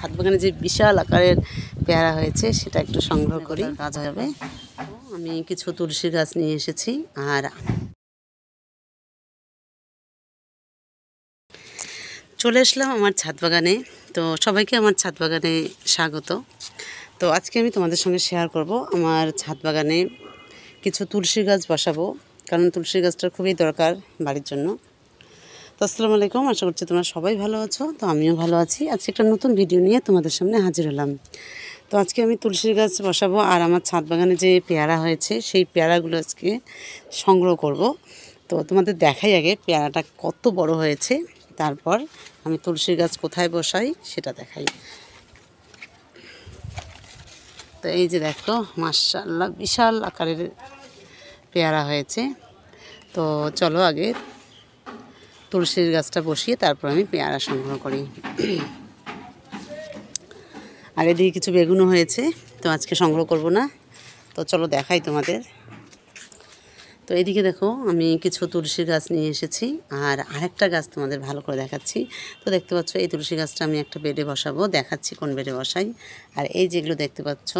ছাদ বাগানে যে বিশাল আকারের পেয়ারা হয়েছে সেটা একটু সংগ্রহ করি, কাজ হবে। আমি কিছু তুলসী গাছ নিয়ে এসেছি আর চলে আসলাম আমার ছাদ বাগানে। তো সবাইকে আমার ছাদ বাগানে স্বাগত। তো আজকে আমি তোমাদের সঙ্গে শেয়ার করব আমার ছাদ বাগানে কিছু তুলসী গাছ বসাবো, কারণ তুলসী গাছটার খুবই দরকার বাড়ির জন্য। তো আসসালামু আলাইকুম, আশা করছি তোমরা সবাই ভালো আছো। তো আমিও ভালো আছি। আজকে একটা নতুন ভিডিও নিয়ে তোমাদের সামনে হাজির হলাম। তো আজকে আমি তুলসী গাছ বসাবো আর আমার ছাদ বাগানে যে পেয়ারা হয়েছে সেই পেয়ারাগুলো আজকে সংগ্রহ করব। তো তোমাদের দেখাই আগে পেয়ারাটা কত বড় হয়েছে, তারপর আমি তুলসী গাছ কোথায় বসাই সেটা দেখাই। তো এই যে দেখো, মাশাআল্লাহ বিশাল আকারের পেয়ারা হয়েছে। তো চলো আগে তুলসীর গাছটা বসিয়ে তারপর আমি পেয়ারা সংগ্রহ করি। আর এদিকে কিছু বেগুনও হয়েছে, তো আজকে সংগ্রহ করব না। তো চলো দেখাই তোমাদের। তো এদিকে দেখো, আমি কিছু তুলসী গাছ নিয়ে এসেছি আর আরেকটা গাছ তোমাদের ভালো করে দেখাচ্ছি। তো দেখতে পাচ্ছ এই তুলসী গাছটা আমি একটা বেডে বসাবো, দেখাচ্ছি কোন বেডে বসাই। আর এই যেগুলো দেখতে পাচ্ছ,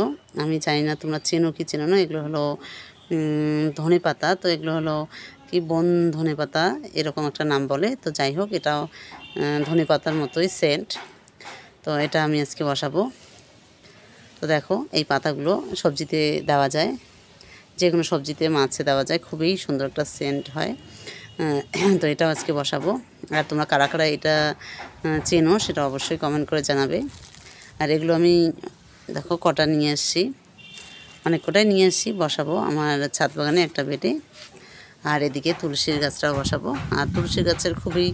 আমি জানি না তোমরা চেনো কি চেনো না, এগুলো হলো ধনে পাতা। তো এগুলো হলো কি বন ধনে পাতা এরকম একটা নাম বলে। তো যাই হোক, এটাও ধনে পাতার মতোই সেন্ট। তো এটা আমি আজকে বসাবো। তো দেখো, এই পাতাগুলো সবজিতে দেওয়া যায়, যে কোনো সবজিতে, মাছে দেওয়া যায়, খুবই সুন্দর একটা সেন্ট হয়। তো এটাও আজকে বসাবো। আর তোমরা কারা কারা এটা চেনো সেটা অবশ্যই কমেন্ট করে জানাবে। আর এগুলো আমি দেখো কটা নিয়ে আসছি, অনেক কটাই নিয়ে আসছি, বসাবো আমার ছাদ বাগানে একটা বেডে। আর এদিকে তুলসীর গাছটাও বসাবো। আর তুলসী গাছের খুবই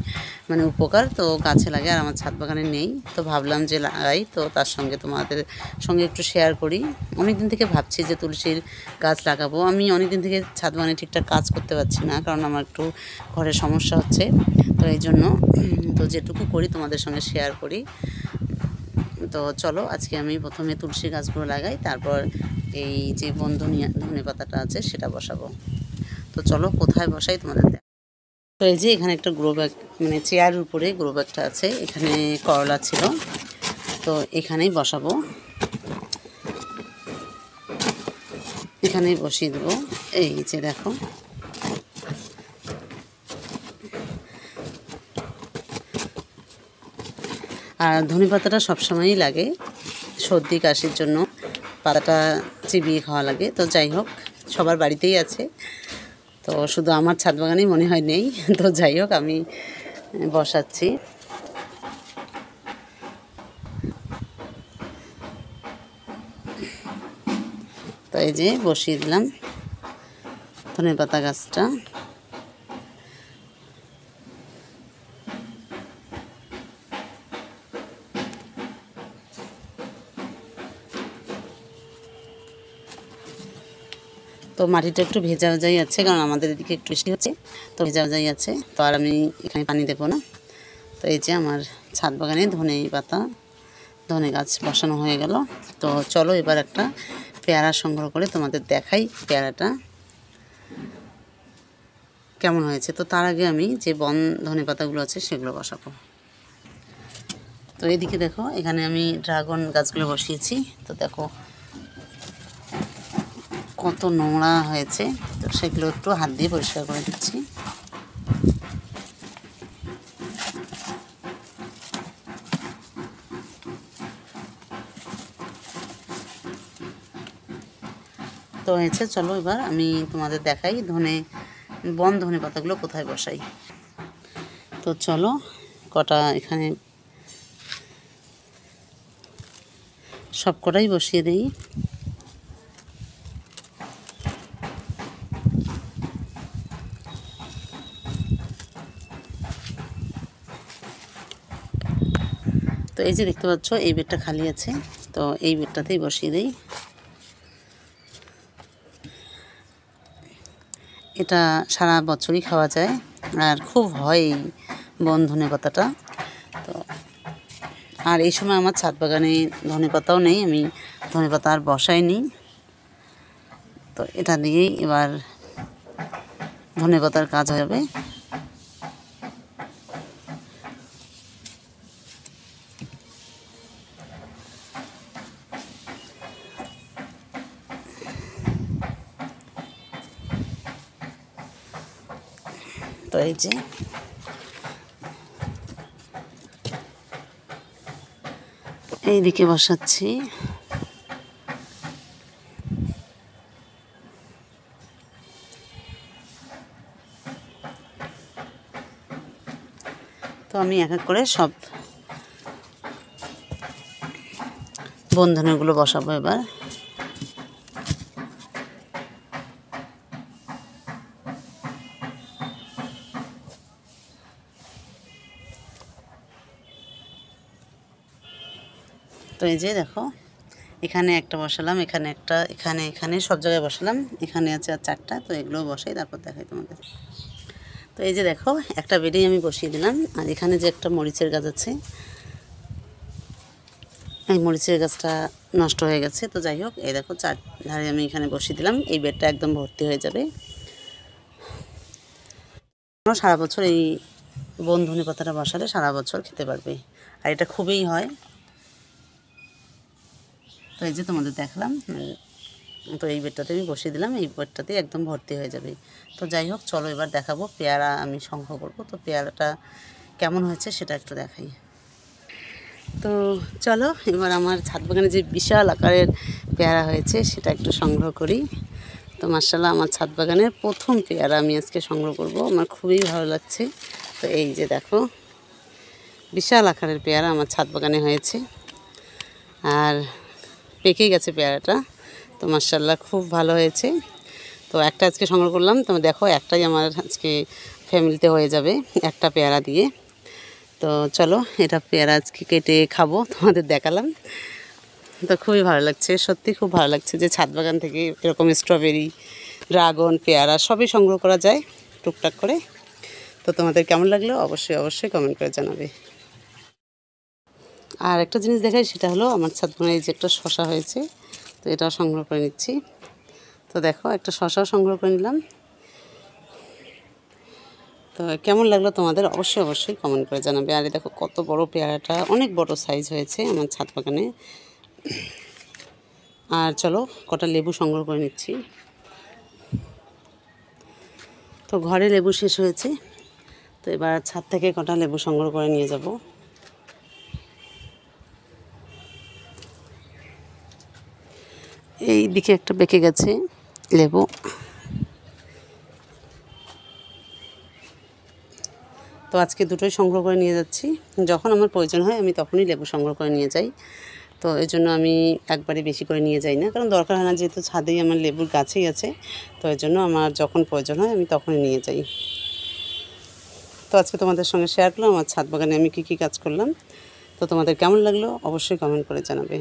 উপকার, তো গাছে লাগে, আর আমার ছাদ বাগানে নেই, তো ভাবলাম যে লাগাই। তো তার সঙ্গে তোমাদের সঙ্গে একটু শেয়ার করি। অনেক দিন থেকে ভাবছি যে তুলসীর গাছ লাগাবো। আমি অনেক দিন থেকে ছাদ বাগানে ঠিকঠাক কাজ করতে পারছি না, কারণ আমার একটু ঘরের সমস্যা হচ্ছে। তো এই জন্য তো যেটুকু করি তোমাদের সঙ্গে শেয়ার করি। তো চলো আজকে আমি প্রথমে তুলসী গাছগুলো লাগাই, তারপর এই যে ধনে পাতাটা আছে সেটা বসাবো। তো চলো কোথায় বসাই তোমাদের। তো এই যে এখানে একটা গ্রো ব্যাগ, চেয়ারের উপরে গ্রো ব্যাগটা আছে, এখানে করলা ছিল, তো এখানেই বসাবো, এখানেই বসিয়ে দেবো। এই যে দেখো, আর ধনে পাতাটা সবসময়ই লাগে সর্দি কাশির জন্য, পাতাটা চিবিয়ে খাওয়া লাগে। তো যাই হোক, সবার বাড়িতেই আছে, তো শুধু আমার ছাদ বাগানেই মনে হয় নেই। তো যাই হোক, আমি বসাচ্ছি। তো এই যে বসিয়ে দিলাম ধনে পাতা গাছটা। তো মাটিটা একটু ভেজা ভেজাই আছে, কারণ আমাদের এদিকে একটু বৃষ্টি হচ্ছে, তো ভেজা ভেজাই আছে। তো আর আমি এখানে পানি দেবো না। তো এই যে আমার ছাদ বাগানে ধনে গাছ বসানো হয়ে গেল। তো চলো এবার একটা পেয়ারা সংগ্রহ করে তোমাদের দেখাই পেয়ারাটা কেমন হয়েছে। তো তার আগে আমি যে ধনে পাতাগুলো আছে সেগুলো বসাবো। তো এদিকে দেখো, এখানে আমি ড্রাগন গাছগুলো বসিয়েছি। তো দেখো কত নোংরা হয়েছে, তো সেগুলো একটু হাত দিয়ে পরিষ্কার করে দিচ্ছি। তো হয়েছে, চলো এবার আমি তোমাদের দেখাই ধনে পাতাগুলো কোথায় বসাই। তো চলো কটা এখানে সব কটাই বসিয়ে দিই। তো এই যে দেখতে পাচ্ছ, এই বেডটা খালি আছে, তো এই বেডটাতেই বসিয়ে দিই। এটা সারা বছরই খাওয়া যায়, আর খুব হয় এই ধনে পাতাটা। তো আর এই সময় আমার ছাদ বাগানে ধনে পাতাও নেই, আমি ধনে পাতা আর বসাইনি। তো এটা দিয়েই এবার ধনে পাতার কাজ হয়ে যাবে। এই যে এইদিকে বসাচ্ছি। তো আমি এক এক করে সব বন্ধনীগুলো বসাবো এবার। তো এই যে দেখো, এখানে একটা বসালাম, এখানে একটা, এখানে এখানে সব জায়গায় বসালাম। এখানে আছে আর 4টা, তো এগুলো বসাই তারপর দেখাই তোমাদের। তো এই যে দেখো, একটা বেডেই আমি বসিয়ে দিলাম। আর এখানে যে একটা মরিচের গাছ আছে, এই মরিচের গাছটা নষ্ট হয়ে গেছে। তো যাই হোক, এই দেখো 4 ধারে আমি এখানে বসিয়ে দিলাম। এই বেডটা একদম ভর্তি হয়ে যাবে। সারা বছর এই বনধনে পাতাটা বসালে সারা বছর খেতে পারবে। আর এটা খুবই হয়। তো এই যে তোমাদের দেখলাম, তো এই বেডটাতে আমি বসিয়ে দিলাম। এই বেডটাতে একদম ভর্তি হয়ে যাবে। তো যাই হোক, চলো এবার দেখাবো পেয়ারা আমি সংগ্রহ করবো। তো পেয়ারাটা কেমন হয়েছে সেটা একটু দেখাই। তো চলো এবার আমার ছাদ বাগানে যে বিশাল আকারের পেয়ারা হয়েছে সেটা একটু সংগ্রহ করি। তো মাশাআল্লাহ, আমার ছাদ বাগানের প্রথম পেয়ারা আমি আজকে সংগ্রহ করব। আমার খুবই ভালো লাগছে। তো এই যে দেখো, বিশাল আকারের পেয়ারা আমার ছাদ বাগানে হয়েছে। আর পেকে গেছে পেয়ারাটা। তো মাশাআল্লাহ, খুব ভালো হয়েছে। তো একটা আজকে সংগ্রহ করলাম। তো দেখো, একটাই আমার আজকে ফ্যামিলিতে হয়ে যাবে একটা পেয়ারা দিয়ে। তো চলো, এটা পেয়ারা আজকে কেটে খাবো, তোমাদের দেখালাম। তো খুবই ভালো লাগছে, সত্যি খুব ভালো লাগছে যে ছাদ বাগান থেকে এরকম স্ট্রবেরি, ড্রাগন, পেয়ারা সবই সংগ্রহ করা যায় টুকটাক করে। তো তোমাদের কেমন লাগলো অবশ্যই অবশ্যই কমেন্ট করে জানাবে। আর একটা জিনিস দেখাই, সেটা হলো আমার ছাদ বাগানে এই যে একটা শশা হয়েছে। তো এটাও সংগ্রহ করে নিচ্ছি। তো দেখো, একটা শশাও সংগ্রহ করে নিলাম। তো কেমন লাগলো তোমাদের অবশ্যই অবশ্যই কমেন্ট করে জানাবে। আর দেখো কত বড় পেয়ারাটা, অনেক বড় সাইজ হয়েছে আমার ছাদ বাগানে। আর চলো, কটা লেবু সংগ্রহ করে নিচ্ছি। তো ঘরে লেবু শেষ হয়েছে, তো এবার ছাদ থেকে কটা লেবু সংগ্রহ করে নিয়ে যাব। এই দিকে একটা বেঁকে গেছে লেবু। তো আজকে দুটোই সংগ্রহ করে নিয়ে যাচ্ছি। যখন আমার প্রয়োজন হয় আমি তখনই লেবু সংগ্রহ করে নিয়ে যাই। তো এই জন্য আমি একবারে বেশি করে নিয়ে যাই না, কারণ দরকার হয় না, যেহেতু ছাদেই আমার লেবুর গাছেই আছে। তো এই জন্য আমার যখন প্রয়োজন হয় আমি তখনই নিয়ে যাই। তো আজকে তোমাদের সঙ্গে শেয়ার করলাম আমার ছাদ বাগানে আমি কী কী কাজ করলাম। তো তোমাদের কেমন লাগলো অবশ্যই কমেন্ট করে জানাবে।